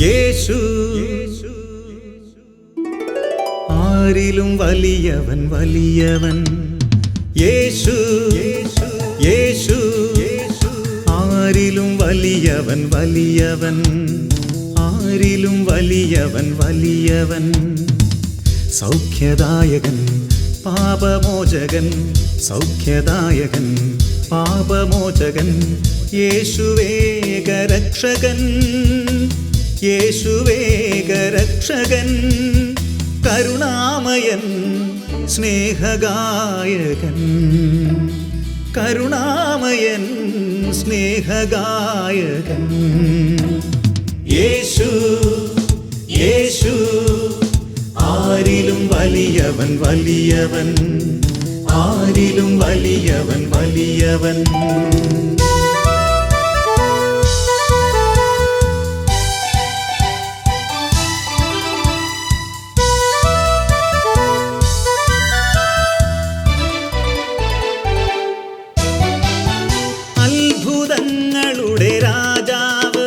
യേശു ആരിലും വലിയവൻ വലിയവൻ. യേശു യേശു ആരിലും വലിയവൻ വലിയവൻ. ആരിലും വലിയവൻ വലിയവൻ. സൗഖ്യദായകൻ പാപമോചകൻ. സൗഖ്യദായകൻ പാപമോചകൻ. യേശുവേകരക്ഷകൻ. യേശുവേകരക്ഷകൻ. കരുണാമയൻ സ്നേഹഗായകൻ. കരുണാമയൻ സ്നേഹഗായകൻ. യേശു യേശു ആരിലും വലിയവൻ വലിയവൻ. ആരിലും വലിയവൻ വലിയവൻ. അത്ഭുതങ്ങളുടെ രാജാവ്,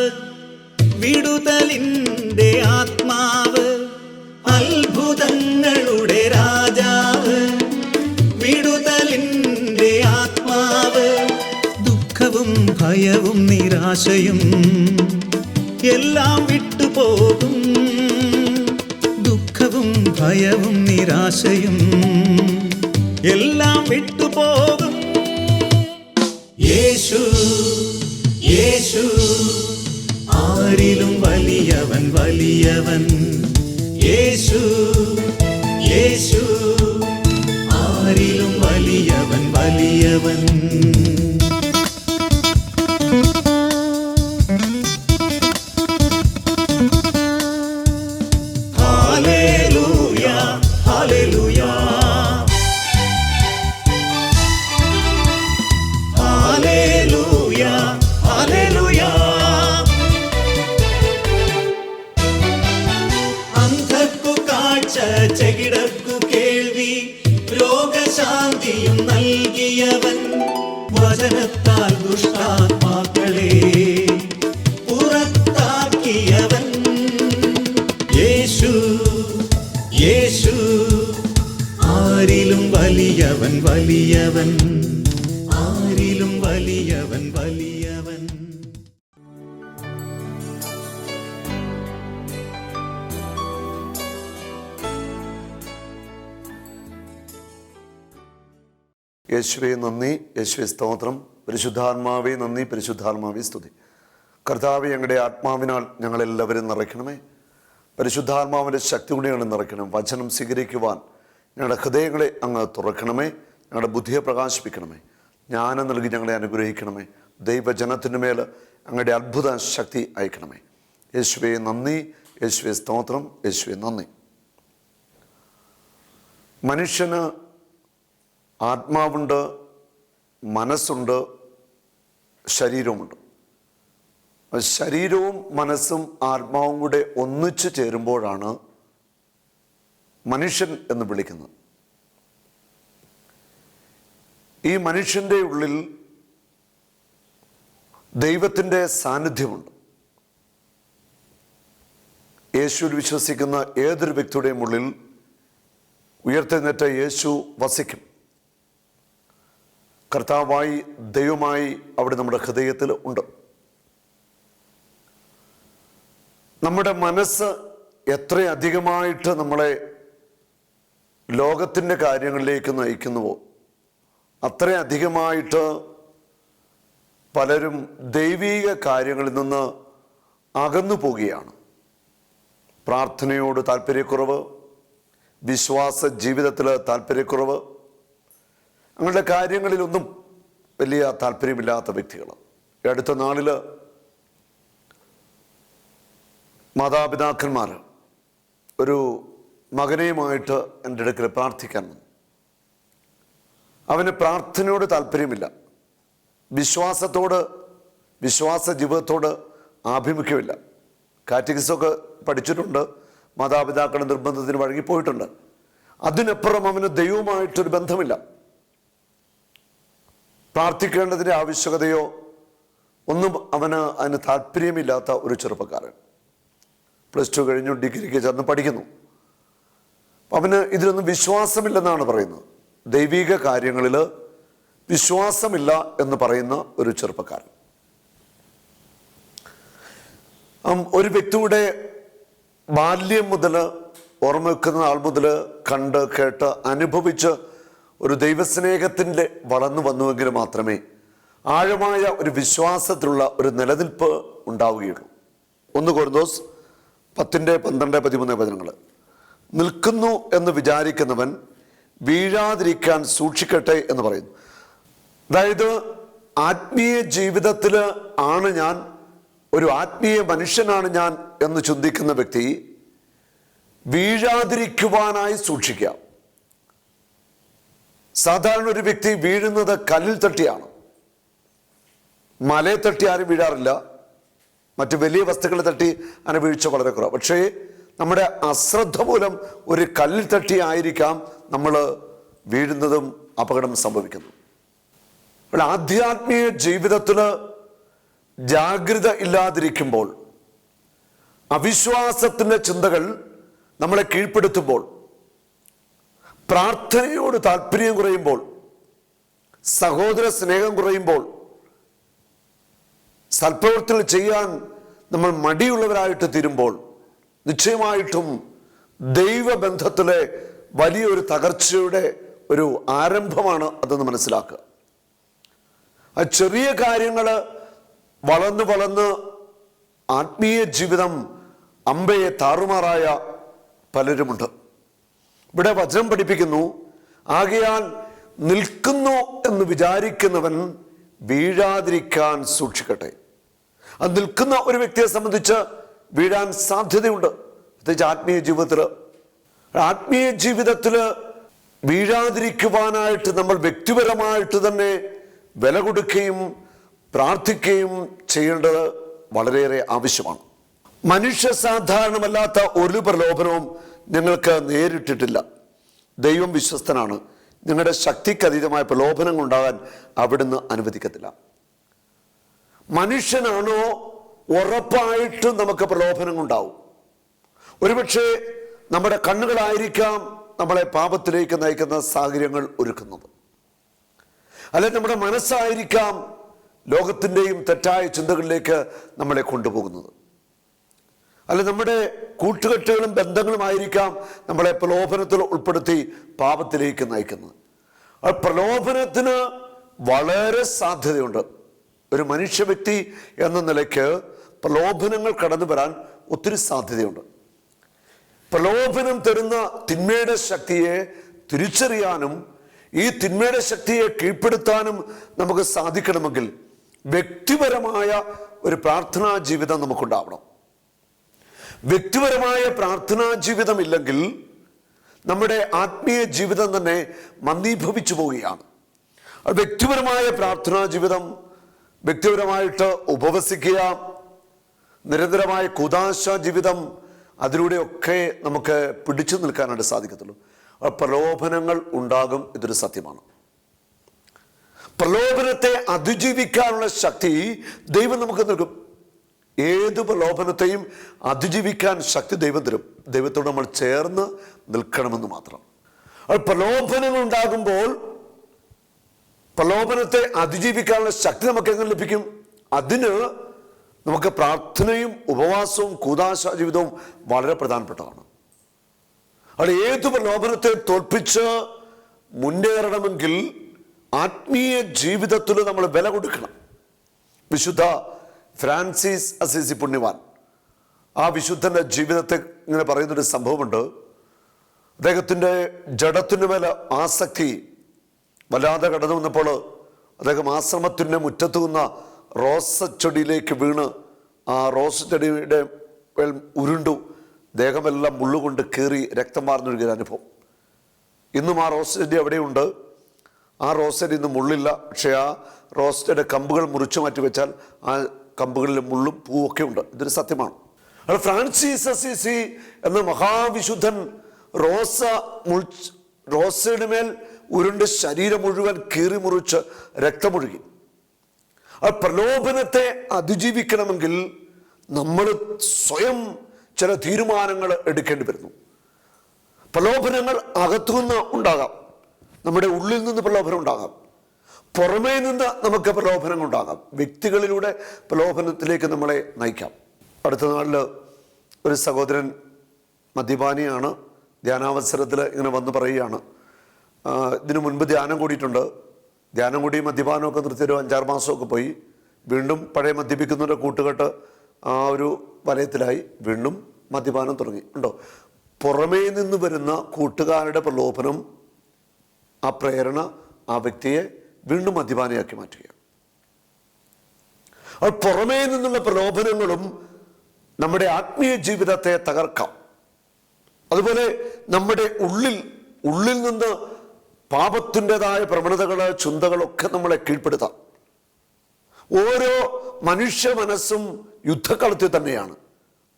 വിടുതലിൻ്റെ ആത്മാവ്. അത്ഭുതങ്ങളുടെ രാജാവ്, വിടുതലിൻ്റെ ആത്മാവ്. ദുഃഖവും ഭയവും നിരാശയും എല്ലാം വിട്ടുപോകും. ദുഃഖവും ഭയവും നിരാശയും എല്ലാം വിട്ടുപോകും. യേശു യേശു ആരിലും വലിയവൻ വലിയവൻ. യേശു യേശു ആരിലും വലിയവൻ വലിയവൻ. Hallelujah hallelujah hallelujah hallelujah. അന്ധർക്കു കാഴ്ച, ചെകിടർക്കു കേൾവി, രോഗശാന്തിയും നൽകിയവൻ. വചനത്താൽ ദുഷ്ടാത്മാക്കളെ പുറത്താക്കിയവൻ. യേശു യേശു ആരിലും വലിയവൻ വലിയവൻ. ആരിലും വലിയവൻ വലിയവൻ. യേശുവേ നന്ദി, യേശുവേ സ്തോത്രം. പരിശുദ്ധാത്മാവേ നന്ദി, പരിശുദ്ധാത്മാവേ സ്തുതി. കർത്താവേ, ഞങ്ങളുടെ ആത്മാവിനാൽ ഞങ്ങളെല്ലാവരും നിറയ്ക്കണമേ. പരിശുദ്ധാത്മാവിൻ്റെ ശക്തി കൂടിയാണ് നിറയ്ക്കണം. വചനം സ്വീകരിക്കുവാൻ ഞങ്ങളുടെ ഹൃദയങ്ങളെ അങ്ങ് തുറക്കണമേ. ഞങ്ങളുടെ ബുദ്ധിയെ പ്രകാശിപ്പിക്കണമേ. ജ്ഞാനം നൽകി ഞങ്ങളെ അനുഗ്രഹിക്കണമേ. ദൈവജനത്തിൻ്റെ മേൽ അങ്ങയുടെ അത്ഭുത ശക്തി അയക്കണമേ. യേശുവേ നന്ദി, യേശുവേ സ്തോത്രം, യേശുവേ നന്ദി. മനുഷ്യന് ആത്മാവുണ്ട്, മനസ്സുണ്ട്, ശരീരവുമുണ്ട്. ശരീരവും മനസ്സും ആത്മാവും കൂടെ ഒന്നിച്ചു ചേരുമ്പോഴാണ് മനുഷ്യൻ എന്ന് വിളിക്കുന്നത്. ഈ മനുഷ്യൻ്റെ ഉള്ളിൽ ദൈവത്തിൻ്റെ സാന്നിധ്യമുണ്ട്. യേശുവിൽ വിശ്വസിക്കുന്ന ഏതൊരു വ്യക്തിയുടെയും ഉള്ളിൽ ഉയർത്തെഴുന്നേറ്റ യേശു വസിക്കും. കർത്താവായി ദൈവമായി അവിടെ നമ്മുടെ ഹൃദയത്തിൽ ഉണ്ട്. നമ്മുടെ മനസ്സ് എത്രയധികമായിട്ട് നമ്മളെ ലോകത്തിൻ്റെ കാര്യങ്ങളിലേക്ക് നയിക്കുന്നുവോ അത്രയധികമായിട്ട് പലരും ദൈവീക കാര്യങ്ങളിൽ നിന്ന് അകന്നു പോവുകയാണ്. പ്രാർത്ഥനയോട് താല്പര്യക്കുറവ്, വിശ്വാസ ജീവിതത്തിൽ താല്പര്യക്കുറവ്, അങ്ങനെയുള്ള കാര്യങ്ങളിലൊന്നും വലിയ താല്പര്യമില്ലാത്ത വ്യക്തികൾ. അടുത്ത നാളിൽ മാതാപിതാക്കന്മാർ ഒരു മകനെയുമായിട്ട് എൻ്റെ അടുക്കൽ പ്രാർത്ഥിക്കാൻ വന്നു. അവന് പ്രാർത്ഥനയോട് താല്പര്യമില്ല, വിശ്വാസ ജീവിതത്തോട് ആഭിമുഖ്യമില്ല. കാറ്റഗിസമൊക്കെ പഠിച്ചിട്ടുണ്ട്, മാതാപിതാക്കളുടെ നിർബന്ധത്തിന് വഴങ്ങിപ്പോയിട്ടുണ്ട്. അതിനപ്പുറം അവന് ദൈവവുമായിട്ടൊരു ബന്ധമില്ല. പ്രാർത്ഥിക്കേണ്ടതിൻ്റെ ആവശ്യകതയോ ഒന്നും അതിന് താല്പര്യമില്ലാത്ത ഒരു ചെറുപ്പക്കാരൻ. +2 കഴിഞ്ഞു ഡിഗ്രിക്ക് ചെന്ന് പഠിക്കുന്നു. അവന് ഇതിലൊന്നും വിശ്വാസമില്ലെന്നാണ് പറയുന്നത്. ദൈവിക കാര്യങ്ങളിൽ വിശ്വാസമില്ല എന്ന് പറയുന്ന ഒരു ചെറുപ്പക്കാരൻ. ഒരു വ്യക്തിയുടെ ബാല്യം മുതൽ, ഓർമ്മ വെക്കുന്ന ആൾ മുതൽ കണ്ട് കേട്ട് അനുഭവിച്ച് ഒരു ദൈവസ്നേഹത്തിൻ്റെ വളർന്നു വന്നുവെങ്കിൽ മാത്രമേ ആഴമായ ഒരു വിശ്വാസത്തിലുള്ള ഒരു നിലനിൽപ്പ് ഉണ്ടാവുകയുള്ളൂ. 1 കൊരിന്തോസ് 10:12-13 നിൽക്കുന്നു എന്ന് വിചാരിക്കുന്നവൻ വീഴാതിരിക്കാൻ സൂക്ഷിക്കട്ടെ എന്ന് പറയുന്നു. അതായത് ആത്മീയ ജീവിതത്തിൽ ആണ് ഞാൻ, ഒരു ആത്മീയ മനുഷ്യനാണ് ഞാൻ എന്ന് ചിന്തിക്കുന്ന വ്യക്തി വീഴാതിരിക്കുവാനായി സൂക്ഷിക്കുക. സാധാരണ ഒരു വ്യക്തി വീഴുന്നത് കല്ലിൽ തട്ടിയാണ്. മലയെ തട്ടി ആരും വീഴാറില്ല, മറ്റു വലിയ വസ്തുക്കളെ തട്ടി അങ്ങനെ വീഴ്ച വളരെ കുറവ്. പക്ഷേ നമ്മുടെ അശ്രദ്ധ മൂലം ഒരു കല്ലിൽ തട്ടി ആയിരിക്കാം നമ്മൾ വീഴുന്നതും അപകടം സംഭവിക്കുന്നു. അപ്പോൾ ആധ്യാത്മിക ജീവിതത്തിൽ ജാഗ്രത ഇല്ലാതിരിക്കുമ്പോൾ, അവിശ്വാസത്തിൻ്റെ ചിന്തകൾ നമ്മളെ കീഴ്പ്പെടുത്തുമ്പോൾ, പ്രാർത്ഥനയോട് താല്പര്യം കുറയുമ്പോൾ, സഹോദര സ്നേഹം കുറയുമ്പോൾ, സൽപ്രവൃത്തികൾ ചെയ്യാൻ നമ്മൾ മടിയുള്ളവരായിട്ട് തീരുമ്പോൾ നിശ്ചയമായിട്ടും ദൈവബന്ധത്തിലെ വലിയൊരു തകർച്ചയുടെ ഒരു ആരംഭമാണ് അതെന്ന് മനസ്സിലാക്കുക. ആ ചെറിയ കാര്യങ്ങൾ വളർന്ന് വളർന്ന് ആത്മീയ ജീവിതം അമ്പയെ താറുമാറായ പലരുമുണ്ട്. ഇവിടെ വചനം പഠിപ്പിക്കുന്നു, ആകയാൽ നിൽക്കുന്നു എന്ന് വിചാരിക്കുന്നവൻ വീഴാതിരിക്കാൻ സൂക്ഷിക്കട്ടെ. അത് നിൽക്കുന്ന ഒരു വ്യക്തിയെ സംബന്ധിച്ച് വീഴാൻ സാധ്യതയുണ്ട്, പ്രത്യേകിച്ച് ആത്മീയ ജീവിതത്തിൽ. ആത്മീയ ജീവിതത്തിൽ വീഴാതിരിക്കുവാനായിട്ട് നമ്മൾ വ്യക്തിപരമായിട്ട് തന്നെ വില കൊടുക്കുകയും പ്രാർത്ഥിക്കുകയും ചെയ്യേണ്ടത് വളരെയേറെ ആവശ്യമാണ്. മനുഷ്യ സാധാരണമല്ലാത്ത ഒരു പ്രലോഭനവും ഞങ്ങൾക്ക് നേരിട്ടിട്ടില്ല. ദൈവം വിശ്വസ്തനാണ്, നിങ്ങളുടെ ശക്തിക്കതീതമായ പ്രലോഭനങ്ങൾ ഉണ്ടാകാൻ അവിടുന്ന് അനുവദിക്കത്തില്ല. മനുഷ്യനാണോ ഉറപ്പായിട്ടും നമുക്ക് പ്രലോഭനങ്ങൾ ഉണ്ടാവും. ഒരുപക്ഷെ നമ്മുടെ കണ്ണുകളായിരിക്കാം നമ്മളെ പാപത്തിലേക്ക് നയിക്കുന്ന സാഹചര്യങ്ങൾ ഒരുക്കുന്നത്, അല്ലെങ്കിൽ നമ്മുടെ മനസ്സായിരിക്കാം ലോകത്തിൻ്റെയും തെറ്റായ ചിന്തകളിലേക്ക് നമ്മളെ കൊണ്ടുപോകുന്നത്, അല്ല നമ്മുടെ കൂട്ടുകെട്ടുകളും ബന്ധങ്ങളുമായിരിക്കാം നമ്മളെ പ്രലോഭനത്തിൽ ഉൾപ്പെടുത്തി പാപത്തിലേക്ക് നയിക്കുന്നത്. ആ പ്രലോഭനത്തിന് വളരെ സാധ്യതയുണ്ട്. ഒരു മനുഷ്യ വ്യക്തി എന്ന നിലയ്ക്ക് പ്രലോഭനങ്ങൾ കടന്നു വരാൻ ഒത്തിരി സാധ്യതയുണ്ട്. പ്രലോഭനം തരുന്ന തിന്മയുടെ ശക്തിയെ തിരിച്ചറിയാനും ഈ തിന്മയുടെ ശക്തിയെ കീഴ്പ്പെടുത്താനും നമുക്ക് സാധിക്കണമെങ്കിൽ വ്യക്തിപരമായ ഒരു പ്രാർത്ഥനാ ജീവിതം നമുക്കുണ്ടാവണം. വ്യക്തിപരമായ പ്രാർത്ഥനാ ജീവിതം ഇല്ലെങ്കിൽ നമ്മുടെ ആത്മീയ ജീവിതം തന്നെ മന്ദീഭവിച്ചു പോവുകയാണ്. വ്യക്തിപരമായ പ്രാർത്ഥനാ ജീവിതം, വ്യക്തിപരമായിട്ട് ഉപവസിക്കുക, നിരന്തരമായ കൂദാശ ജീവിതം, അതിലൂടെയൊക്കെ നമുക്ക് പിടിച്ചു നിൽക്കാനായിട്ട് സാധിക്കത്തുള്ളൂ. പ്രലോഭനങ്ങൾ ഉണ്ടാകും, ഇതൊരു സത്യമാണ്. പ്രലോഭനത്തെ അതിജീവിക്കാനുള്ള ശക്തി ദൈവം നമുക്ക് നൽകും. ഏത് പ്രലോഭനത്തെയും അതിജീവിക്കാൻ ശക്തി ദൈവം തരും. ദൈവത്തോട് നമ്മൾ ചേർന്ന് നിൽക്കണമെന്ന് മാത്രം. പ്രലോഭനങ്ങൾ ഉണ്ടാകുമ്പോൾ പ്രലോഭനത്തെ അതിജീവിക്കാനുള്ള ശക്തി നമുക്ക് എങ്ങനെ ലഭിക്കും? അതിന് നമുക്ക് പ്രാർത്ഥനയും ഉപവാസവും കൂദാശ ജീവിതവും വളരെ പ്രധാനപ്പെട്ടതാണ്. അവിടെ ഏത് പ്രലോഭനത്തെ തോൽപ്പിച്ച് മുന്നേറണമെങ്കിൽ ആത്മീയ ജീവിതത്തിൽ നമ്മൾ വില കൊടുക്കണം. വിശുദ്ധ ഫ്രാൻസിസ് അസീസി പുണ്യവാൻ, ആ വിശുദ്ധൻ്റെ ജീവിതത്തെ ഇങ്ങനെ പറയുന്നൊരു സംഭവമുണ്ട്. അദ്ദേഹത്തിൻ്റെ ജഡത്തിൻ്റെ മേലെ ആസക്തി വല്ലാതെ കടന്നു വന്നപ്പോൾ അദ്ദേഹം ആശ്രമത്തിൻ്റെ മുറ്റത്ത് നിന്ന റോസച്ചെടിയിലേക്ക് വീണ് ആ റോസ് ചെടിയുടെ ഉരുണ്ടു, ദേഹമെല്ലാം മുള്ളുകൊണ്ട് കീറി രക്തം വാർന്നൊഴുകിയ അനുഭവം. ഇന്നും ആ റോസ് ചെടി അവിടെയുണ്ട്. ആ റോസ് ചെടി ഇന്ന് മുള്ളില്ല, പക്ഷേ ആ റോസ് ചെടിയുടെ കമ്പുകൾ മുറിച്ചു മാറ്റി വെച്ചാൽ ആ കമ്പുകളിൽ മുള്ളും പൂവൊക്കെ ഉണ്ട്. ഇതൊരു സത്യമാണ്. ഫ്രാൻസിസ് അസീസി എന്ന മഹാവിശുദ്ധൻ റോസയുടെ മേൽ ഉരുണ്ട് ശരീരം മുഴുവൻ കീറി മുറിച്ച് രക്തമൊഴുകി. ആ പ്രലോഭനത്തെ അതിജീവിക്കണമെങ്കിൽ നമ്മൾ സ്വയം ചില തീരുമാനങ്ങൾ എടുക്കേണ്ടി വരുന്നു. പ്രലോഭനങ്ങൾ അകത്തുനിന്ന് ഉണ്ടാകാം, നമ്മുടെ ഉള്ളിൽ നിന്ന് പ്രലോഭനം ഉണ്ടാകാം, പുറമേ നിന്ന് നമുക്ക് പ്രലോഭനങ്ങൾ ഉണ്ടാകാം, വ്യക്തികളിലൂടെ പ്രലോഭനത്തിലേക്ക് നമ്മളെ നയിക്കാം. അടുത്ത നാളിൽ ഒരു സഹോദരൻ മദ്യപാനിയാണ്, ധ്യാനാവസരത്തിൽ ഇങ്ങനെ വന്ന് പറയുകയാണ്, ഇതിനു മുൻപ് ധ്യാനം കൂടിയിട്ടുണ്ട്, ധ്യാനം കൂടി മദ്യപാനമൊക്കെ നിർത്തി ഒരു 5-6 മാസമൊക്കെ പോയി, വീണ്ടും പഴയ മദ്യപിക്കുന്നവരുടെ കൂട്ടുകെട്ട് ആ ഒരു വലയത്തിലായി, വീണ്ടും മദ്യപാനം തുടങ്ങി. ഉണ്ടോ? പുറമേ നിന്ന് വരുന്ന കൂട്ടുകാരുടെ പ്രലോഭനം, ആ പ്രേരണ ആ വ്യക്തിയെ വീണ്ടും മദ്യപാനിയാക്കി മാറ്റുകയാണ്. അപ്പോൾ പുറമേ നിന്നുള്ള പ്രലോഭനങ്ങളും നമ്മുടെ ആത്മീയ ജീവിതത്തെ തകർക്കാം. അതുപോലെ നമ്മുടെ ഉള്ളിൽ നിന്ന് പാപത്തിൻ്റെതായ പ്രവണതകൾ, ചിന്തകളൊക്കെ നമ്മളെ കീഴ്പ്പെടുത്താം. ഓരോ മനുഷ്യ മനസ്സും യുദ്ധക്കളത്തിൽ തന്നെയാണ്.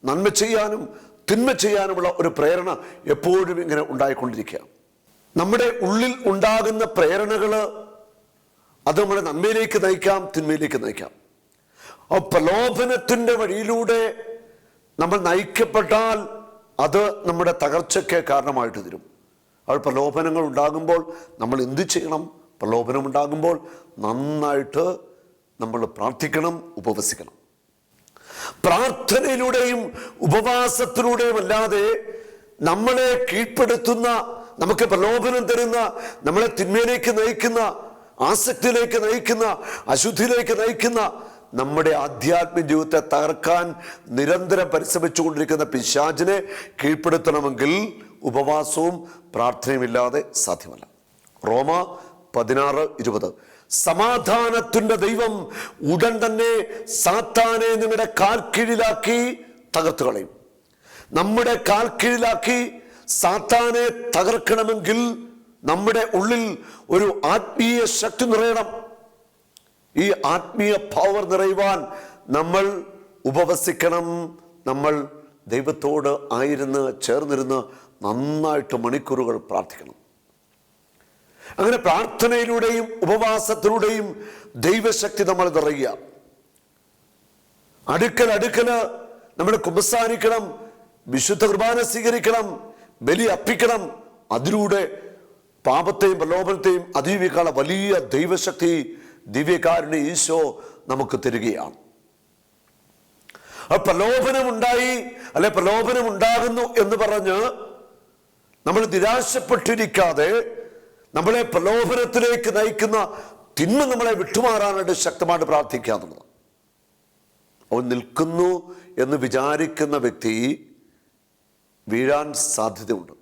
നന്മ ചെയ്യാനും തിന്മ ചെയ്യാനുമുള്ള ഒരു പ്രേരണ എപ്പോഴും ഇങ്ങനെ ഉണ്ടായിക്കൊണ്ടിരിക്കുക. നമ്മുടെ ഉള്ളിൽ ഉണ്ടാകുന്ന പ്രേരണകൾ അത് നമ്മളെ നന്മയിലേക്ക് നയിക്കാം, തിന്മയിലേക്ക് നയിക്കാം. ആ പ്രലോഭനത്തിൻ്റെ വഴിയിലൂടെ നമ്മൾ നയിക്കപ്പെട്ടാൽ അത് നമ്മുടെ തകർച്ചയ്ക്ക് കാരണമായിട്ട് തരും. അപ്പോൾ പ്രലോഭനങ്ങൾ ഉണ്ടാകുമ്പോൾ നമ്മൾ എന്ത് ചെയ്യണം? പ്രലോഭനം ഉണ്ടാകുമ്പോൾ നന്നായിട്ട് നമ്മൾ പ്രാർത്ഥിക്കണം, ഉപവസിക്കണം. പ്രാർത്ഥനയിലൂടെയും ഉപവാസത്തിലൂടെയും അല്ലാതെ നമ്മളെ കീഴ്പ്പെടുത്തുന്ന, നമുക്ക് പ്രലോഭനം തരുന്ന, നമ്മളെ തിന്മയിലേക്ക് നയിക്കുന്ന, ആസക്തിയിലേക്ക് നയിക്കുന്ന, അശുദ്ധിയിലേക്ക് നയിക്കുന്ന, നമ്മുടെ ആധ്യാത്മിക ജീവിതത്തെ തകർക്കാൻ നിരന്തരം പരിശ്രമിച്ചുകൊണ്ടിരിക്കുന്ന പിശാചിനെ കീഴ്പ്പെടുത്തണമെങ്കിൽ ഉപവാസവും പ്രാർത്ഥനയും ഇല്ലാതെ സാധ്യമല്ല. റോമ 16:20 സമാധാനത്തിന്റെ ദൈവം ഉടൻ തന്നെ സാത്താനെ നിങ്ങളുടെ കാൽക്കീഴിലാക്കി തകർത്തു കളയും. നമ്മുടെ കാൽക്കീഴിലാക്കി സാത്താനെ തകർക്കണമെങ്കിൽ നമ്മുടെ ഉള്ളിൽ ഒരു ആത്മീയ ശക്തി നിറയണം. ഈ ആത്മീയ പവർ നിറയുവാൻ നമ്മൾ ഉപവസിക്കണം. നമ്മൾ ദൈവത്തോട് ചേർന്നിരുന്ന് നന്നായിട്ട് മണിക്കൂറുകൾ പ്രാർത്ഥിക്കണം. അങ്ങനെ പ്രാർത്ഥനയിലൂടെയും ഉപവാസത്തിലൂടെയും ദൈവശക്തി നമ്മൾ നിറയുക. അടുക്കല് നമ്മൾ കുമ്പസാരിക്കണം, വിശുദ്ധ കുർബാന സ്വീകരിക്കണം, ബലി അർപ്പിക്കണം. അതിലൂടെ പാപത്തെയും പ്രലോഭനത്തെയും അതിജീവിക്കാനുള്ള വലിയ ദൈവശക്തി, ദിവ്യകാരുണ്യ ഈശോ നമുക്ക് തരികയാണ്. പ്രലോഭനമുണ്ടായി അല്ലെ പ്രലോഭനം ഉണ്ടാകുന്നു എന്ന് പറഞ്ഞ് നമ്മൾ നിരാശപ്പെട്ടിരിക്കാതെ നമ്മളെ പ്രലോഭനത്തിലേക്ക് നയിക്കുന്ന തിന്മ നമ്മളെ വിട്ടുമാറാനായിട്ട് ശക്തമായിട്ട് പ്രാർത്ഥിക്കാന്നുള്ളത്. അവൻ നിൽക്കുന്നു എന്ന് വിചാരിക്കുന്ന വ്യക്തി വീഴാൻ സാധ്യതയുണ്ട്,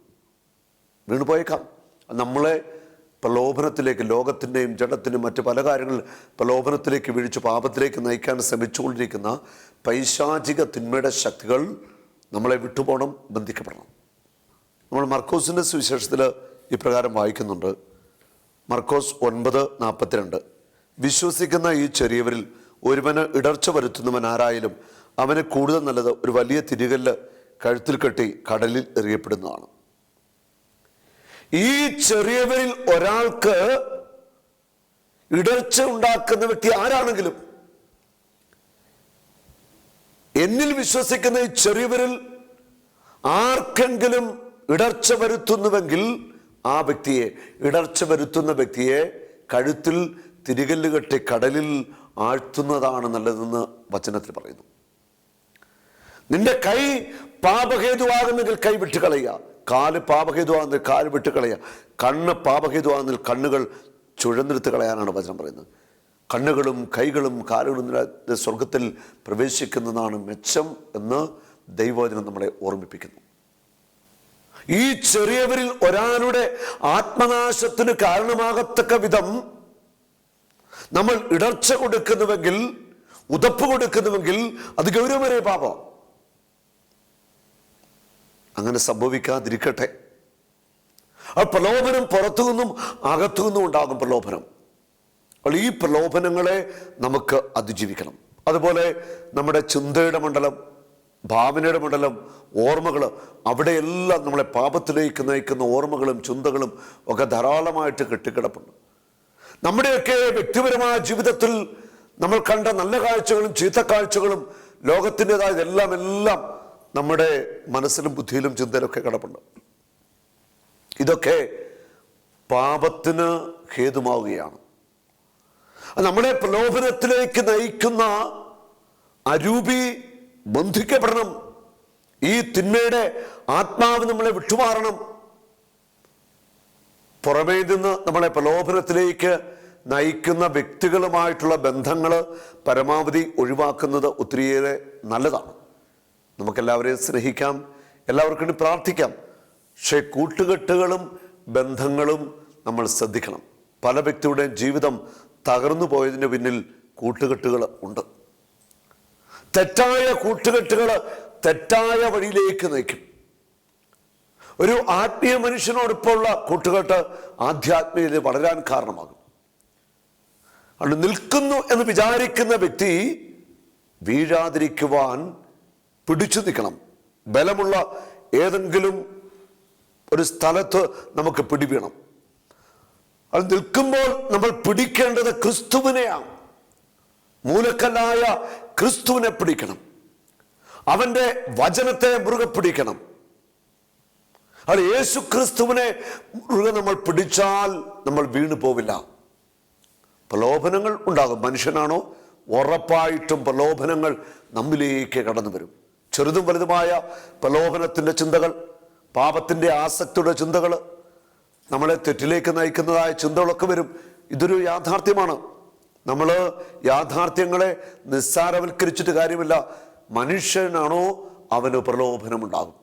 വീണുപോയേക്കാം. നമ്മളെ പ്രലോഭനത്തിലേക്ക്, ലോകത്തിൻ്റെയും ജഡത്തിൻ്റെയും മറ്റു പല കാര്യങ്ങളിൽ പ്രലോഭനത്തിലേക്ക് വീഴ്ച പാപത്തിലേക്ക് നയിക്കാൻ ശ്രമിച്ചുകൊണ്ടിരിക്കുന്ന പൈശാചിക തിന്മയുടെ ശക്തികൾ നമ്മളെ വിട്ടുപോകണം, ബന്ധിക്കപ്പെടണം. നമ്മൾ മർക്കോസിൻ്റെ സുവിശേഷത്തിൽ ഇപ്രകാരം വായിക്കുന്നുണ്ട്. മർക്കോസ് 9:42 വിശ്വസിക്കുന്ന ഈ ചെറിയവരിൽ ഒരുവന് ഇടർച്ച വരുത്തുന്നവൻ ആരായാലും അവന് കൂടുതൽ നല്ലത് ഒരു വലിയ തിരികല്ല് കഴുത്തിൽ കെട്ടി കടലിൽ എറിയപ്പെടുന്നതാണ്. ഈ ചെറിയവരിൽ ഒരാൾക്ക് ഇടർച്ച ഉണ്ടാക്കുന്ന വ്യക്തി ആരാണെങ്കിലും, എന്നിൽ വിശ്വസിക്കുന്ന ഈ ചെറിയവരിൽ ആർക്കെങ്കിലും ഇടർച്ച വരുത്തുന്നുവെങ്കിൽ ആ വ്യക്തിയെ, ഇടർച്ച വരുത്തുന്ന വ്യക്തിയെ കഴുത്തിൽ തിരികല്ല് കെട്ടി കടലിൽ ആഴ്ത്തുന്നതാണ് നല്ലതെന്ന് വചനത്തിൽ പറയുന്നു. നിന്റെ കൈ പാപഹേതുവാകുന്നെങ്കിൽ കൈ വിട്ടുകളയുക, കാല് പാപഹേതുവാകുന്നെങ്കിൽ കാല് വിട്ടുകളയുക, കണ്ണ് പാപഹേതുവാകുന്നെങ്കിൽ കണ്ണുകൾ ചുഴന്നെടുത്ത് കളയാനാണ് വചനം പറയുന്നത്. കണ്ണുകളും കൈകളും കാലുകളും സ്വർഗത്തിൽ പ്രവേശിക്കുന്നതാണ് മെച്ചം എന്ന് ദൈവവചനം നമ്മളെ ഓർമ്മിപ്പിക്കുന്നു. ഈ ചെറിയവരിൽ ഒരാളുടെ ആത്മനാശത്തിന് കാരണമാകത്തക്ക വിധം നമ്മൾ ഇടർച്ച കൊടുക്കുന്നുവെങ്കിൽ, ഉതപ്പ് കൊടുക്കുന്നുവെങ്കിൽ അത് ഗൗരവമേറിയ പാപം. അങ്ങനെ സംഭവിക്കാതിരിക്കട്ടെ. ആ പ്രലോഭനം പുറത്തുനിന്നും അകത്തുനിന്നും ഉണ്ടാകും പ്രലോഭനം. അപ്പോൾ ഈ പ്രലോഭനങ്ങളെ നമുക്ക് അതിജീവിക്കണം. അതുപോലെ നമ്മുടെ ചിന്തയുടെ മണ്ഡലം, ഭാവനയുടെ മണ്ഡലം, ഓർമ്മകൾ, അവിടെയെല്ലാം നമ്മളെ പാപത്തിലേക്ക് നയിക്കുന്ന ഓർമ്മകളും ചിന്തകളും ഒക്കെ ധാരാളമായിട്ട് കെട്ടിക്കിടപ്പുണ്ട്. നമ്മുടെയൊക്കെ വ്യക്തിപരമായ ജീവിതത്തിൽ നമ്മൾ കണ്ട നല്ല കാഴ്ചകളും ചീത്ത കാഴ്ചകളും ലോകത്തിൻ്റെതായതെല്ലാം നമ്മുടെ മനസ്സിലും ബുദ്ധിയിലും ചിന്തയിലൊക്കെ കിടപ്പുണ്ട്. ഇതൊക്കെ പാപത്തിന് ഹേതുമാവുകയാണ്. നമ്മളെ പ്രലോഭനത്തിലേക്ക് നയിക്കുന്ന അരൂപി ബന്ധിക്കപ്പെടണം. ഈ തിന്മയുടെ ആത്മാവ് നമ്മളെ വിട്ടുമാറണം. പുറമേ നിന്ന് നമ്മളെ പ്രലോഭനത്തിലേക്ക് നയിക്കുന്ന വ്യക്തികളുമായിട്ടുള്ള ബന്ധങ്ങൾ പരമാവധി ഒഴിവാക്കുന്നത് ഒത്തിരിയേറെ നല്ലതാണ്. നമുക്കെല്ലാവരെയും സ്നേഹിക്കാം, എല്ലാവർക്കും വേണ്ടി പ്രാർത്ഥിക്കാം. പക്ഷേ കൂട്ടുകെട്ടുകളും ബന്ധങ്ങളും നമ്മൾ ശ്രദ്ധിക്കണം. പല വ്യക്തിയുടെയും ജീവിതം തകർന്നു പോയതിന് പിന്നിൽ കൂട്ടുകെട്ടുകൾ ഉണ്ട്. തെറ്റായ കൂട്ടുകെട്ടുകൾ തെറ്റായ വഴിയിലേക്ക് നയിക്കും. ഒരു ആത്മീയ മനുഷ്യനോടൊപ്പമുള്ള കൂട്ടുകെട്ട് ആധ്യാത്മികതയിൽ വളരാൻ കാരണമാകും. അത് നിൽക്കുന്നു എന്ന് വിചാരിക്കുന്ന വ്യക്തി വീഴാതിരിക്കുവാൻ പിടിച്ചു നിൽക്കണം. ബലമുള്ള ഏതെങ്കിലും ഒരു സ്ഥലത്ത് നമുക്ക് പിടിവീണം. അത് നിൽക്കുമ്പോൾ നമ്മൾ പിടിക്കേണ്ടത് ക്രിസ്തുവിനെയാണ്. മൂലക്കല്ലായ ക്രിസ്തുവിനെ പിടിക്കണം. അവന്റെ വചനത്തെ മുറുകെ പിടിക്കണം. അത് യേശു ക്രിസ്തുവിനെ മുറുകെ നമ്മൾ പിടിച്ചാൽ നമ്മൾ വീണു പോവില്ല. പ്രലോഭനങ്ങൾ ഉണ്ടാകും. മനുഷ്യനാണോ, ഉറപ്പായിട്ടും പ്രലോഭനങ്ങൾ നമ്മിലേക്ക് കടന്നു വരും. ചെറുതും വലുതുമായ പ്രലോഭനത്തിൻ്റെ ചിന്തകൾ, പാപത്തിൻ്റെ ആസക്തിയുടെ ചിന്തകൾ, നമ്മളെ തെറ്റിലേക്ക് നയിക്കുന്നതായ ചിന്തകളൊക്കെ വരും. ഇതൊരു യാഥാർത്ഥ്യമാണ്. നമ്മൾ യാഥാർത്ഥ്യങ്ങളെ നിസ്സാരവൽക്കരിച്ചിട്ട് കാര്യമില്ല. മനുഷ്യനാണോ അവന് പ്രലോഭനമുണ്ടാകും.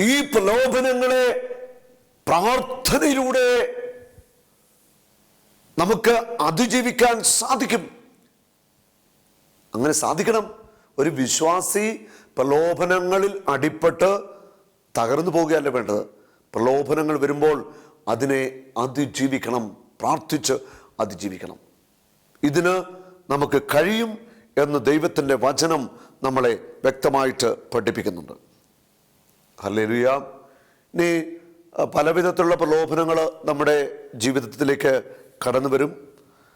ഈ പ്രലോഭനങ്ങളെ പ്രാർത്ഥനയിലൂടെ നമുക്ക് അതിജീവിക്കാൻ സാധിക്കും. അങ്ങനെ സാധിക്കണം. ഒരു വിശ്വാസി പ്രലോഭനങ്ങളിൽ അടിപ്പെട്ട് തകർന്നു പോവുകയല്ല വേണ്ടത്. പ്രലോഭനങ്ങൾ വരുമ്പോൾ അതിനെ അതിജീവിക്കണം, പ്രാർത്ഥിച്ച് അതിജീവിക്കണം. ഇതിന് നമുക്ക് കഴിയും എന്ന് ദൈവത്തിൻ്റെ വചനം നമ്മളെ വ്യക്തമായിട്ട് പഠിപ്പിക്കുന്നുണ്ട്. ഹല്ലേലൂയ. ഇനി പലവിധത്തിലുള്ള പ്രലോഭനങ്ങൾ നമ്മുടെ ജീവിതത്തിലേക്ക് കടന്നു വരും.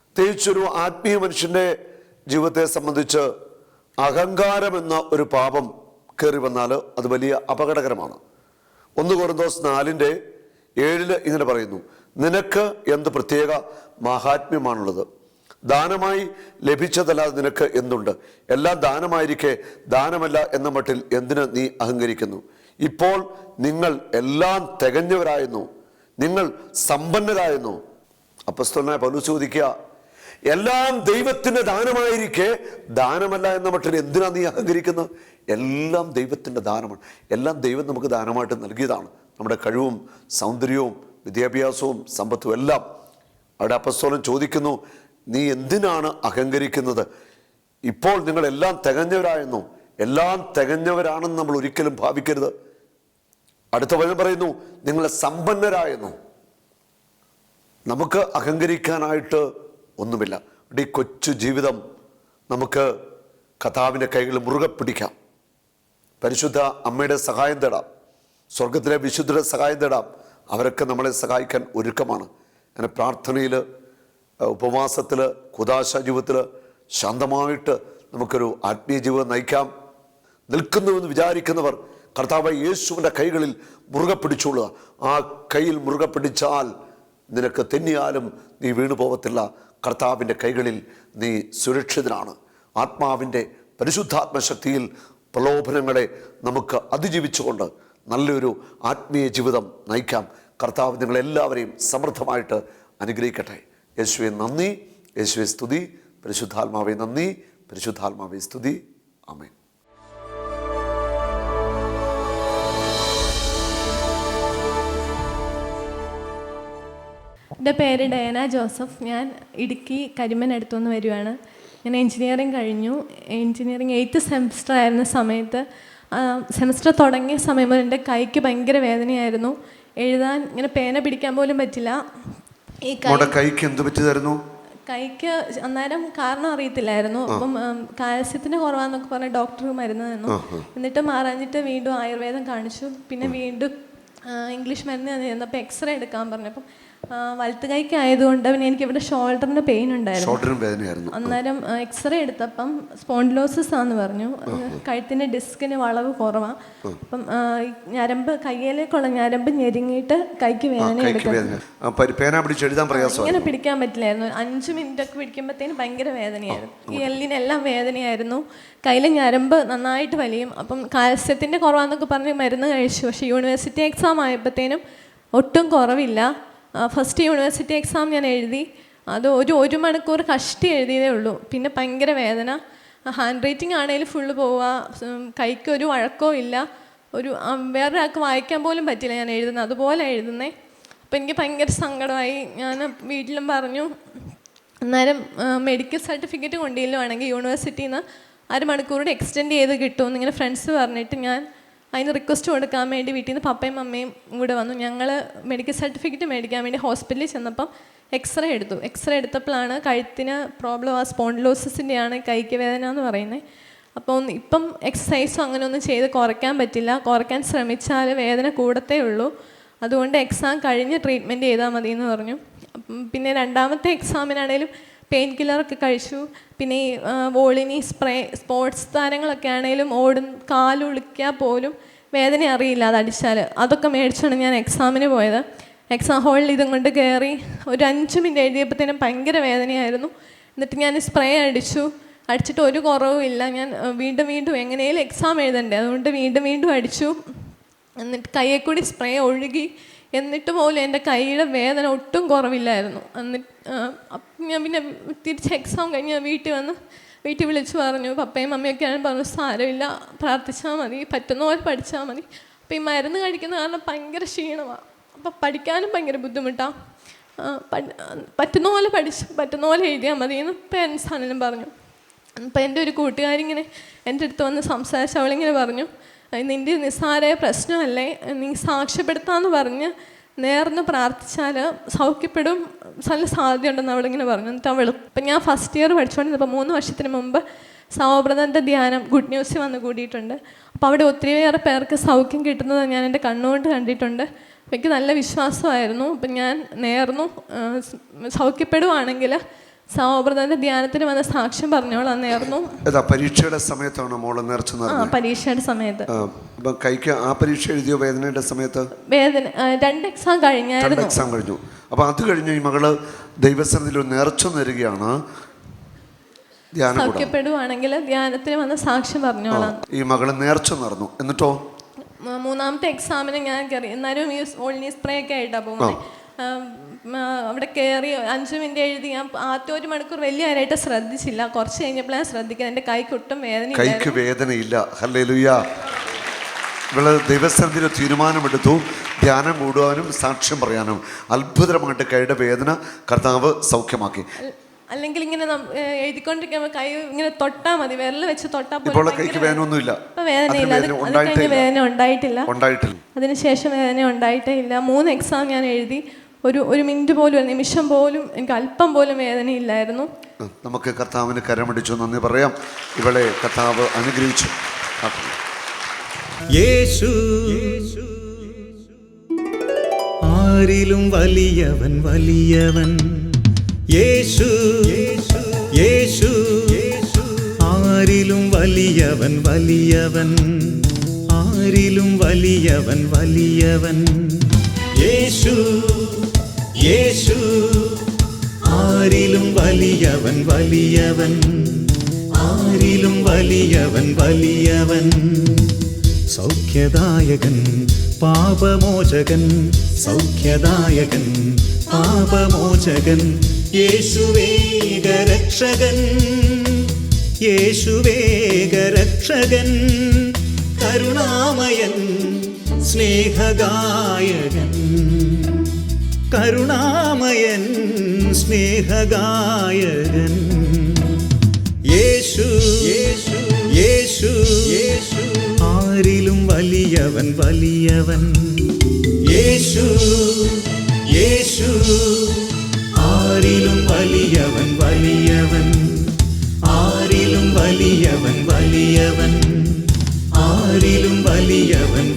പ്രത്യേകിച്ചൊരു ആത്മീയ മനുഷ്യൻ്റെ ജീവിതത്തെ സംബന്ധിച്ച് അഹങ്കാരം എന്ന ഒരു പാപം കയറി വന്നാൽ അത് വലിയ അപകടകരമാണ്. 1 കൊരിന്തോസ് 4:7 ഇങ്ങനെ പറയുന്നു: നിനക്ക് എന്ത് പ്രത്യേക മഹാത്മ്യമാണുള്ളത്? ദാനമായി ലഭിച്ചതല്ലാതെ നിനക്ക് എന്തുണ്ട്? എല്ലാം ദാനമായിരിക്കെ ദാനമല്ല എന്ന മട്ടിൽ എന്തിന് നീ അഹങ്കരിക്കുന്നു? ഇപ്പോൾ നിങ്ങൾ എല്ലാം തികഞ്ഞവരായിരുന്നു, നിങ്ങൾ സമ്പന്നരായിരുന്നു. അപ്പോസ്തലനായ പൗലോസ് ചോദിക്കുക, എല്ലാം ദൈവത്തിന്റെ ദാനമായിരിക്കെ ദാനമല്ല എന്ന മട്ടിൽ എന്തിനാ നീ അഹങ്കരിക്കുന്നത്? എല്ലാം ദൈവത്തിന്റെ ദാനമാണ്. എല്ലാം ദൈവം നമുക്ക് ദാനമായിട്ട് നൽകിയതാണ്. നമ്മുടെ കഴിവും സൗന്ദര്യവും വിദ്യാഭ്യാസവും സമ്പത്തും എല്ലാം. അവിടെ അപ്പോസ്തലൻ ചോദിക്കുന്നു, നീ എന്തിനാണ് അഹങ്കരിക്കുന്നത്? ഇപ്പോൾ നിങ്ങൾ എല്ലാം തികഞ്ഞവരായിരുന്നു. എല്ലാം തികഞ്ഞവരാണെന്ന് നമ്മൾ ഒരിക്കലും ഭാവിക്കരുത്. അടുത്ത വചനം പറയുന്നു, നിങ്ങൾ സമ്പന്നരായിരുന്നു. നമുക്ക് അഹങ്കരിക്കാനായിട്ട് ഒന്നുമില്ല. ഈ കൊച്ചു ജീവിതം നമുക്ക് കർത്താവിൻ്റെ കൈകളിൽ മുറുകെ പിടിക്കാം. പരിശുദ്ധ അമ്മയുടെ സഹായം തേടാം. സ്വർഗത്തിലെ വിശുദ്ധരുടെ സഹായം തേടാം. അവരൊക്കെ നമ്മളെ സഹായിക്കാൻ ഒരുക്കമാണ്. അങ്ങനെ പ്രാർത്ഥനയിൽ, ഉപവാസത്തിൽ, കുദാശ ജീവിതത്തിൽ ശാന്തമായിട്ട് നമുക്കൊരു ആത്മീയ ജീവിതം നയിക്കാം. നിൽക്കുന്നുവെന്ന് വിചാരിക്കുന്നവർ കർത്താവായ യേശുവിൻ്റെ കൈകളിൽ മുറുകെ പിടിച്ചുകൊള്ളുക. ആ കയ്യിൽ മുറുകെ പിടിച്ചാൽ നിനക്ക് തെന്നിയാലും നീ വീണു പോകത്തില്ല. കർത്താവിൻ്റെ കൈകളിൽ നീ സുരക്ഷിതനാണ്. ആത്മാവിൻ്റെ പരിശുദ്ധാത്മശക്തിയിൽ പ്രലോഭനങ്ങളെ നമുക്ക് അതിജീവിച്ചുകൊണ്ട് നല്ലൊരു ആത്മീയ ജീവിതം നയിക്കാം. കർത്താവ് നിങ്ങളെല്ലാവരെയും സമൃദ്ധമായിട്ട് അനുഗ്രഹിക്കട്ടെ. യേശുവെ നന്ദി, യേശുവെ സ്തുതി. പരിശുദ്ധാത്മാവെ നന്ദി, പരിശുദ്ധാത്മാവെ സ്തുതി. ആമേൻ. എൻ്റെ പേര് ഡയന ജോസഫ്. ഞാൻ ഇടുക്കി കരിമനടുത്തുനിന്ന് വരുവാണ്. ഞാൻ എൻജിനീയറിങ് കഴിഞ്ഞു. എൻജിനീയറിങ് 8th സെമസ്റ്റർ ആയിരുന്ന സമയത്ത്, സെമസ്റ്റർ തുടങ്ങിയ സമയം മുതൽ എൻ്റെ കൈക്ക് ഭയങ്കര വേദനയായിരുന്നു. എഴുതാൻ ഇങ്ങനെ പേന പിടിക്കാൻ പോലും പറ്റില്ല. ഈ കൈക്ക് എന്ത് പറ്റിയതായിരുന്നു? കൈക്ക് അന്നേരം കാരണം അറിയത്തില്ലായിരുന്നു. അപ്പം കാൽസ്യത്തിന് കുറവാന്നൊക്കെ പറഞ്ഞ് ഡോക്ടർ മരുന്ന് തന്നു. എന്നിട്ട് മാറാഞ്ഞിട്ട് വീണ്ടും ആയുർവേദം കാണിച്ചു. പിന്നെ വീണ്ടും ഇംഗ്ലീഷ് മരുന്ന് ചെന്നപ്പോൾ എക്സ്റേ എടുക്കാൻ പറഞ്ഞു. അപ്പം വലത്ത് കൈക്ക് ആയതുകൊണ്ട് പിന്നെ എനിക്കിവിടെ ഷോൾഡറിന് പെയിൻ ഉണ്ടായിരുന്നു. ഷോൾഡറിന് വേദനയായിരുന്നു. അന്നേരം എക്സ്റേ എടുത്തപ്പം സ്പോണ്ടിലോസിസ് ആണെന്ന് പറഞ്ഞു. കഴുത്തിൻ്റെ ഡിസ്കിന് വളവ് കുറവാണ്. അപ്പം ഞരമ്പ് കയ്യിലേക്കുള്ള ഞരമ്പ് ഞെരുങ്ങിയിട്ട് കൈക്ക് വേദന എടുക്കുന്നു. ഇങ്ങനെ പിടിക്കാൻ പറ്റില്ലായിരുന്നു. 5 മിനിറ്റൊക്കെ പിടിക്കുമ്പോഴത്തേന് ഭയങ്കര വേദനയായിരുന്നു. ഈ എല്ലിനെല്ലാം വേദനയായിരുന്നു. കയ്യിലെ ഞരമ്പ് നന്നായിട്ട് വലിയും. അപ്പം കാൽസ്യത്തിൻ്റെ കുറവാന്നൊക്കെ പറഞ്ഞ് മരുന്ന് കഴിച്ചു. പക്ഷേ യൂണിവേഴ്സിറ്റി എക്സാം ആയപ്പോഴത്തേനും ഒട്ടും കുറവില്ല. ഫസ്റ്റ് യൂണിവേഴ്സിറ്റി എക്സാം ഞാൻ എഴുതി. അത് ഒരു മണിക്കൂർ കഷ്ടി എഴുതിയതേ ഉള്ളൂ. പിന്നെ ഭയങ്കര വേദന. ഹാൻഡ് റൈറ്റിംഗ് ആണെങ്കിലും ഫുള്ള് പോവുക. കൈക്ക് ഒരു വഴക്കോ ഇല്ല. വേറൊരാൾക്ക് വായിക്കാൻ പോലും പറ്റില്ല ഞാൻ എഴുതുന്നത്. അതുപോലെ എഴുതുന്നേ. അപ്പോൾ എനിക്ക് ഭയങ്കര സങ്കടമായി. ഞാൻ വീട്ടിലും പറഞ്ഞു. അന്നേരം മെഡിക്കൽ സർട്ടിഫിക്കറ്റ് കൊണ്ടുവരുവാണെങ്കിൽ യൂണിവേഴ്സിറ്റിയിൽ നിന്ന് 1/2 മണിക്കൂർ എക്സ്റ്റെൻഡ് ചെയ്ത് കിട്ടുമെന്ന് ഇങ്ങനെ ഫ്രണ്ട്സ് പറഞ്ഞിട്ട് ഞാൻ അതിന് റിക്വസ്റ്റ് കൊടുക്കാൻ വേണ്ടി വീട്ടിൽ നിന്ന് പപ്പയും അമ്മയും കൂടെ വന്നു. ഞങ്ങൾ മെഡിക്കൽ സർട്ടിഫിക്കറ്റ് മേടിക്കാൻ വേണ്ടി ഹോസ്പിറ്റലിൽ ചെന്നപ്പം എക്സ്റേ എടുത്തു. എക്സ്റേ എടുത്തപ്പോഴാണ് കഴുത്തിന് പ്രോബ്ലം, ആ സ്പോണ്ടിലോസിൻ്റെയാണ് കൈക്ക് വേദന എന്ന് പറയുന്നത്. അപ്പോൾ ഇപ്പം എക്സസൈസും അങ്ങനെയൊന്നും ചെയ്ത് കുറയ്ക്കാൻ പറ്റില്ല. കുറയ്ക്കാൻ ശ്രമിച്ചാൽ വേദന കൂടത്തേ ഉള്ളൂ. അതുകൊണ്ട് എക്സാം കഴിഞ്ഞ് ട്രീറ്റ്മെൻറ്റ് ചെയ്താൽ മതി എന്ന് പറഞ്ഞു. പിന്നെ രണ്ടാമത്തെ എക്സാമിനാണേലും പെയിൻ കില്ലറൊക്കെ കഴിച്ചു. പിന്നെ ഈ വോളിനി സ്പ്രേ, സ്പോർട്സ് താരങ്ങളൊക്കെ ആണെങ്കിലും കാലുളിക്കാൻ പോലും വേദന അറിയില്ല അതടിച്ചാൽ. അതൊക്കെ മേടിച്ചാണ് ഞാൻ എക്സാമിന് പോയത്. എക്സാം ഹാളിൽ ഇതും കൊണ്ട് കയറി ഒരു 5 മിനിറ്റ് എഴുതിയപ്പോഴത്തേനും ഭയങ്കര വേദനയായിരുന്നു. എന്നിട്ട് ഞാൻ സ്പ്രേ അടിച്ചിട്ട് ഒരു കുറവും ഇല്ല. ഞാൻ വീണ്ടും എങ്ങനെയും എക്സാം എഴുതണ്ടേ, അതുകൊണ്ട് വീണ്ടും അടിച്ചു. എന്നിട്ട് കയ്യിൽ കൂടി സ്പ്രേ ഒഴുകി. എന്നിട്ട് പോലും എൻ്റെ കൈയുടെ വേദന ഒട്ടും കുറവില്ലായിരുന്നു. എന്നിട്ട് ഞാൻ പിന്നെ തിരിച്ച് എക്സാം കഴിഞ്ഞ് വീട്ടിൽ വിളിച്ച് പറഞ്ഞു. പപ്പയും മമ്മിയൊക്കെയാണ് പറഞ്ഞു, സാരമില്ല, പ്രാർത്ഥിച്ചാൽ മതി, പറ്റുന്ന പോലെ പഠിച്ചാൽ മതി. അപ്പോൾ ഈ മരുന്ന് കഴിക്കുന്ന കാരണം ഭയങ്കര ക്ഷീണമാണ്. അപ്പോൾ പഠിക്കാനും ഭയങ്കര ബുദ്ധിമുട്ടാണ്. പറ്റുന്ന പോലെ എഴുതിയാൽ മതി എന്ന് പേരൻസ് ആണെങ്കിലും പറഞ്ഞു. അപ്പോൾ എൻ്റെ ഒരു കൂട്ടുകാരിങ്ങനെ എൻ്റെ അടുത്ത് വന്ന് സംസാരിച്ച് അവളിങ്ങനെ പറഞ്ഞു, നിൻ്റെ നിസ്സാരമായ പ്രശ്നമല്ലേ, നീ സാക്ഷ്യപ്പെടുത്താമെന്ന് പറഞ്ഞ് നേർന്ന് പ്രാർത്ഥിച്ചാൽ സൗഖ്യപ്പെടും, നല്ല സാധ്യതയുണ്ടെന്ന് അവളിങ്ങനെ പറഞ്ഞു. എന്നിട്ട് ഇപ്പം ഞാൻ ഫസ്റ്റ് ഇയർ പഠിച്ചുകൊണ്ടിരുന്നപ്പോൾ 3 വർഷത്തിന് മുമ്പ് സൗബ്രതൻ്റെ ധ്യാനം ഗുഡ് ന്യൂസ് വന്ന് കൂടിയിട്ടുണ്ട്. അപ്പോൾ അവിടെ ഒത്തിരിയേറെ പേർക്ക് സൗഖ്യം കിട്ടുന്നത് ഞാൻ എൻ്റെ കണ്ണുകൊണ്ട് കണ്ടിട്ടുണ്ട്. അപ്പോൾ എനിക്ക് നല്ല വിശ്വാസമായിരുന്നു. അപ്പം ഞാൻ നേർന്നു സൗഖ്യപ്പെടുവാണെങ്കിൽ സൗബ്രതൻ്റെ ധ്യാനത്തിന് വന്ന് സാക്ഷ്യം പറഞ്ഞോളാം നേർന്നു. പരീക്ഷയുടെ സമയത്താണ് മോള് നേർച്ച? പരീക്ഷയുടെ സമയത്ത്. കൈക്ക് ആ പരീക്ഷ എഴുതിയോ? വേദനയുടെ സമയത്ത്? വേദന 2 എക്സാം കഴിഞ്ഞായിരുന്നു. എക്സാം കഴിഞ്ഞു. അപ്പോൾ അത് കഴിഞ്ഞ് ഈ മകള് ദൈവസന്നിധിയിൽ ഒരു നേർച്ച നേരുകയാണ്. സൗഖ്യപ്പെടുവാണെങ്കിൽ ധ്യാനത്തിന് വന്ന് സാക്ഷ്യം പറഞ്ഞോളാം. ഈ മകള് നേർച്ച നടന്നു. എന്നിട്ടോ 3ാമത്തെ എക്സാമിന് ഞാൻ കയറി. എന്നാലും ഈ വോളിനി സ്പ്രേ ഒക്കെ ആയിട്ടാണ് പോകുന്നത്. അവിടെ കയറി 5 മിനിറ്റ് എഴുതി. ഞാൻ ആദ്യത്തെ 1 മണിക്കൂർ വലിയ കാര്യമായിട്ട് ശ്രദ്ധിച്ചില്ല. കുറച്ച് കഴിഞ്ഞപ്പോഴാണ് ശ്രദ്ധിക്കുന്നത്. എൻ്റെ കൈക്ക് ഒട്ടും വേദനയില്ല. ഹല്ലേലൂയ. ഇവള് ദൈവസന്നിധിയിൽ തീരുമാനമെടുത്തു ധ്യാനം കൂടുവാനും സാക്ഷ്യം പറയാനും. അത്ഭുതമായിട്ട് കൈയുടെ വേദന കർത്താവ് സൗഖ്യമാക്കി. അല്ലെങ്കിൽ ഇങ്ങനെ എഴുതിക്കൊണ്ടിരിക്കുമ്പോൾ കൈ ഇങ്ങനെ തൊട്ടാൽ മതി, വിരൽ വെച്ച് തൊട്ടാൽ കൈക്ക് വേദനയൊന്നുമില്ല. വേദന ഉണ്ടായിട്ടില്ല. അതിനുശേഷം വേദന ഉണ്ടായിട്ടേ ഇല്ല. 3 എക്സാം ഞാൻ എഴുതി. ഒരു മിനിറ്റ് പോലും, ഒരു നിമിഷം പോലും എനിക്ക് അല്പം പോലും വേദനയില്ലായിരുന്നു. നമുക്ക് കർത്താവിന് കരമടിച്ചു നന്ദി പറയാം. ഇവളെ കർത്താവ് അനുഗ്രഹിച്ചു. യേശു ആരിലും വലിയവൻ, യേശു ആരിലും വലിയവൻ, ആരിലും വലിയവൻ യേശു ആരിലും വലിയവൻ, ആരിലും വലിയവൻ സൗഖ്യദായകൻ പാപമോചകൻ, സൗഖ്യദായകൻ പാപമോചകൻ യേശുവേഗരക്ഷകൻ, യേശുവേഗരക്ഷകൻ കരുണാമയൻ സ്നേഹഗായകൻ, കരുണാമയൻ സ്നേഹഗായകൻ യേശു ആരിലും വലിയവൻ, യേശു ആരിലും വലിയവൻ, ആരിലും വലിയവൻ, ആരിലും വലിയവൻ